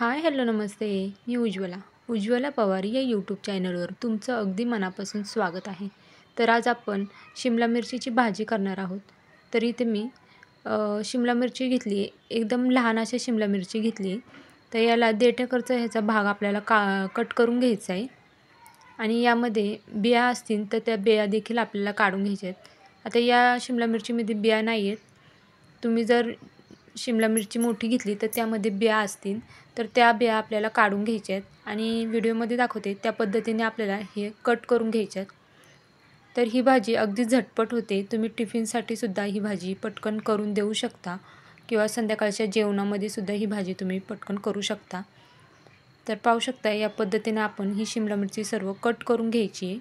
हाय, hello, नमस्ते. मी उज्ज्वला पवार या YouTube चॅनलवर तुमचं अगदी मनापासून स्वागत आहे. तर आज आपण शिमला मिरचीची भाजी करणार आहोत. तर इथे मी शिमला मिरची घेतली आहे. एकदम लहान अशी शिमला मिरची घेतली आहे. तर याला देठाकडचा ह्याचा भाग आपल्याला कट करून घ्यायचा आहे. आणि यामध्ये बिया असतील तर त्या बिया देखील आपल्याला काढून घ्यायच्या आहेत. आता या शिमला मिरचीमध्ये बिया नाही आहेत. तुम्ही जर शिमला मिरची मोठी घेतली तर त्यामध्ये बिया असतील तर त्या बिया आपल्याला काढून घ्यायच्या आहेत आणि व्हिडिओमध्ये दाखवते त्या पद्धतीने आपल्याला हे कट करून घ्यायच्या आहेत. तर ही भाजी अगदी झटपट होते. तुम्ही टिफिनसाठी सुद्धा ही भाजी पटकन करून देऊ शकता किंवा संध्याकाळच्या जेवणामध्ये सुद्धा ही भाजी तुम्ही पटकन करू शकता. तर पाहू शकता या पद्धतीने आपण ही शिमला मिरची सर्व कट करून घ्यायची आहे.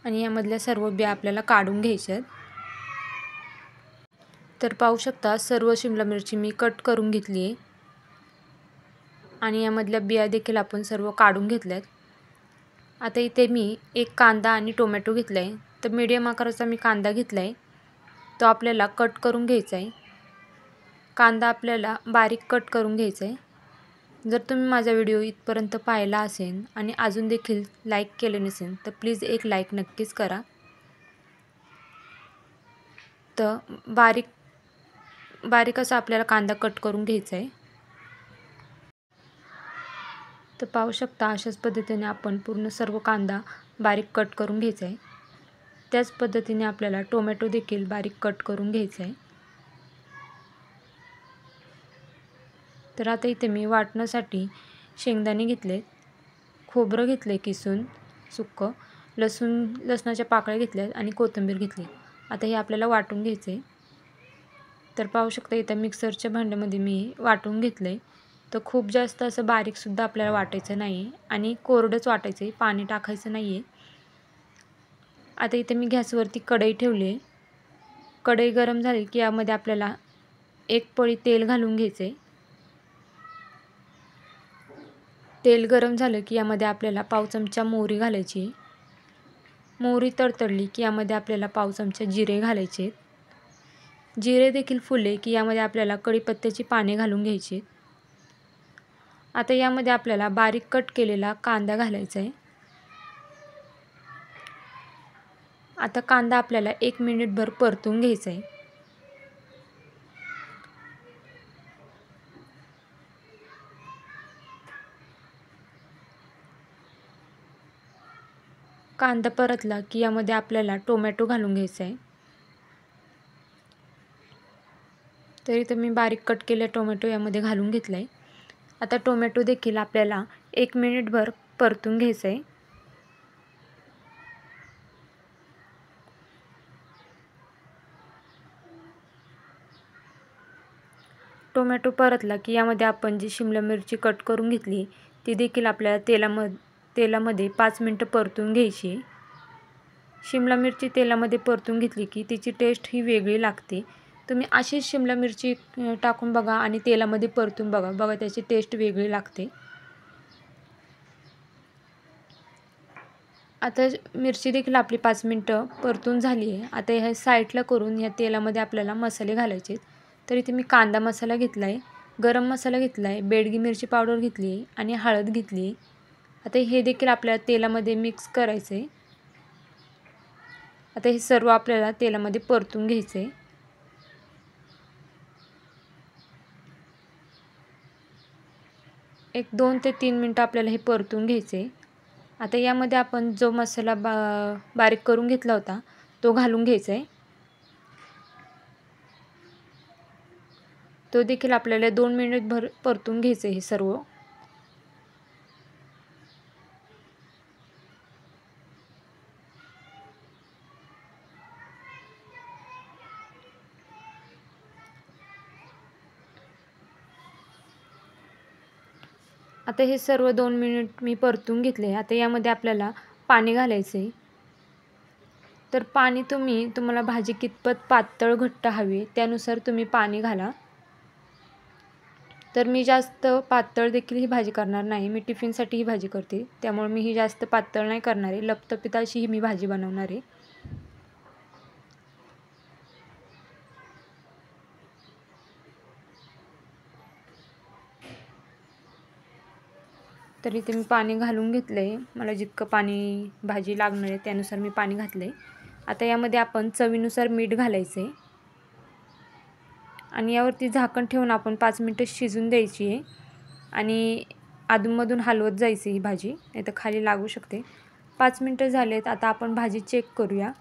आणि यामधल्या सर्व बिया आपल्याला काढून घ्यायच्या आहेत. तर पाहू शकता सर्व शिमला मिरची मी कट करून घेतली आहे आणि यामधल्या बिया देखील आपण सर्व काढून घेतल्यात. आता इथे मी एक कांदा आणि टोमॅटो घेतला आहे. तर मीडियम आकाराचा मी कांदा घेतला आहे. तो आपल्याला कट करून घ्यायचा आहे. कांदा आपल्याला बारीक कट करून घ्यायचा आहे. जर तुम्ही माझा व्हिडिओ इथपर्यंत पाहिला असेल आणि अजून देखील लाईक केले नसेल तर प्लीज एक लाईक नक्कीच करा. तर बारीक असा आपल्याला कांदा कट करून घ्यायचा आहे. तर पाहू शकता अशाच पद्धतीने आपण पूर्ण सर्व कांदा बारीक कट करून घ्यायचा आहे. त्याच पद्धतीने आपल्याला टोमॅटो देखील बारीक कट करून घ्यायचा आहे. तर आता इथे मी वाटण्यासाठी शेंगदाणे घेतले, खोबरं घेतले किसून सुक्कं, लसणाच्या पाकळ्या घेतल्या आणि कोथिंबीर घेतली. आता हे आपल्याला वाटून घ्यायचं आहे. तर पाहू शकता इथं मिक्सरच्या भांड्यामध्ये मी वाटून घेतलं आहे. तर खूप जास्त असं बारीकसुद्धा आपल्याला वाटायचं नाही आहे आणि कोरडंच वाटायचं आहे, पाणी टाकायचं नाही आहे. आता इथे मी गॅसवरती कढई ठेवली आहे. कढई गरम झाली की यामध्ये आपल्याला एक पळी तेल घालून घ्यायचं आहे. तेल गरम झालं की यामध्ये आपल्याला पाव चमचा मोहरी घालायची. मोहरी तडतडली की यामध्ये आपल्याला पाव चमचा जिरे घालायचे. जिरे देखील फुलले की यामध्ये आपल्याला कढीपत्त्याची पाने घालून घ्यायची. आता यामध्ये आपल्याला बारीक कट केलेला कांदा घालायचा आहे. आता कांदा आपल्याला 1 मिनिटभर परतून घ्यायचा आहे. कांदा परतला की यामध्ये आपल्याला टोमॅटो घालून घ्यायचा आहे. तर इथं मी बारीक कट केलेला टोमॅटो यामध्ये घालून घेतला आहे. आता टोमॅटो देखील आपल्याला 1 मिनिटभर परतून घ्यायचं आहे. टोमॅटो परतला की यामध्ये आपण जी शिमला मिरची कट करून घेतली ती देखील आपल्याला तेलामध्ये 5 मिनटं परतून घ्यायची. शिमला मिरची तेलामध्ये परतून घेतली की तिची टेस्ट ही वेगळी लागते. तुम्ही अशीच शिमला मिरची टाकून बघा आणि तेलामध्ये परतून बघा त्याची टेस्ट वेगळी लागते. आता मिरची देखील आपली 5 मिनटं परतून झाली आहे. आता ह्या साईडला करून ह्या तेलामध्ये आपल्याला मसाले घालायचे. तर इथे मी कांदा मसाला घेतला आहे, गरम मसाला घेतला आहे, बेडगी मिरची पावडर घेतली आहे आणि हळद घेतली आहे. आता हे देखील आपल्याला तेलामध्ये मिक्स करायचं आहे. आता हे सर्व आपल्याला तेलामध्ये परतून घ्यायचं आहे. एक 2 ते 3 मिनटं आपल्याला हे परतून घ्यायचं आहे. आता यामध्ये आपण जो मसाला बारीक करून घेतला होता तो घालून घ्यायचा आहे. तो देखील आपल्याला 2 मिनिटभर परतून घ्यायचं आहे हे सर्व. आता हे सर्व 2 मिनिट मी परतून घेतले. आता यामध्ये आपल्याला पाणी घालायचं आहे. तर पाणी तुम्हाला भाजी कितपत पातळ घट्ट हवी त्यानुसार तुम्ही पाणी घाला. तर मी जास्त पातळ देखील ही भाजी करणार नाही. मी टिफिनसाठी ही भाजी करते त्यामुळे मी ही जास्त पातळ नाही करणार आहे. लपतपीत अशी ही मी भाजी बनवणार आहे. तर इथे मी पाणी घालून घेतलं आहे. मला जितकं पाणी भाजी लागणार आहे त्यानुसार मी पाणी घातलं आहे. आता यामध्ये आपण चवीनुसार मीठ घालायचं आहे आणि यावरती झाकण ठेवून आपण 5 मिनटं शिजून द्यायची आहे आणि अधूनमधून हलवत जायची ही भाजी, नाही तर खाली लागू शकते. 5 मिनटं झालेत. आता आपण भाजी चेक करूया.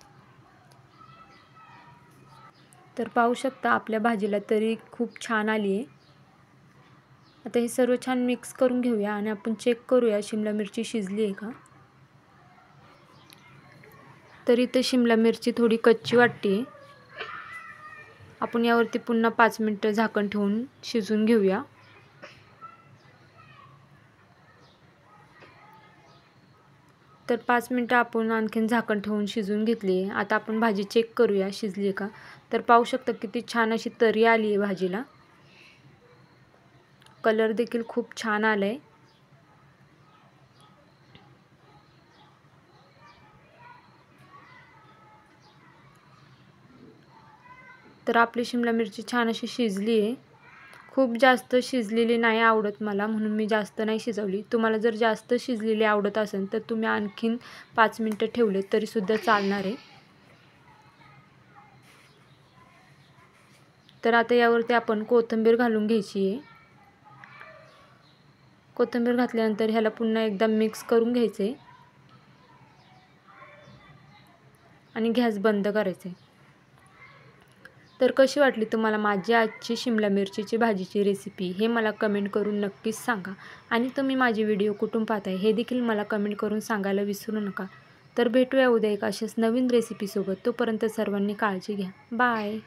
तर पाहू शकता आपल्या भाजीला तरी खूप छान आली आहे. आता हे सर्व छान मिक्स करून घेऊया आणि आपण चेक करूया शिमला मिरची शिजली आहे का. तर इथे शिमला मिरची थोडी कच्ची वाटते. आपण यावरती पुन्हा 5 मिनटं झाकण ठेवून शिजवून घेऊया. तर 5 मिनटं आपण आणखीन झाकण ठेवून शिजवून घेतली आहे. आता आपण भाजी चेक करूया शिजली आहे का. तर पाहू शकता किती छान अशी तरी आली आहे भाजीला. कलर देखील खूप छान आला आहे. तर आपली शिमला मिरची छान अशी शिजली आहे. खूप जास्त शिजलेली नाही आवडत मला, म्हणून मी जास्त नाही शिजवली. तुम्हाला जर जास्त शिजलेली आवडत असेल तर तुम्ही आणखीन 5 मिनटं ठेवले तरीसुद्धा चालणार आहे. तर आता यावरती आपण कोथिंबीर घालून घ्यायची आहे. कोथिंबीर घातल्यानंतर ह्याला पुन्हा एकदा मिक्स करून घ्यायचं आहे आणि गॅस बंद करायचा आहे. तर कशी वाटली तुम्हाला माझी आजची शिमला मिरचीची भाजीची रेसिपी हे मला कमेंट करून नक्कीच सांगा. आणि तुम्ही माझे व्हिडिओ कुठून पाहताय हे देखील मला कमेंट करून सांगायला विसरू नका. तर भेटूया उद्या एक अशाच नवीन रेसिपीसोबत. तोपर्यंत सर्वांनी काळजी घ्या. बाय.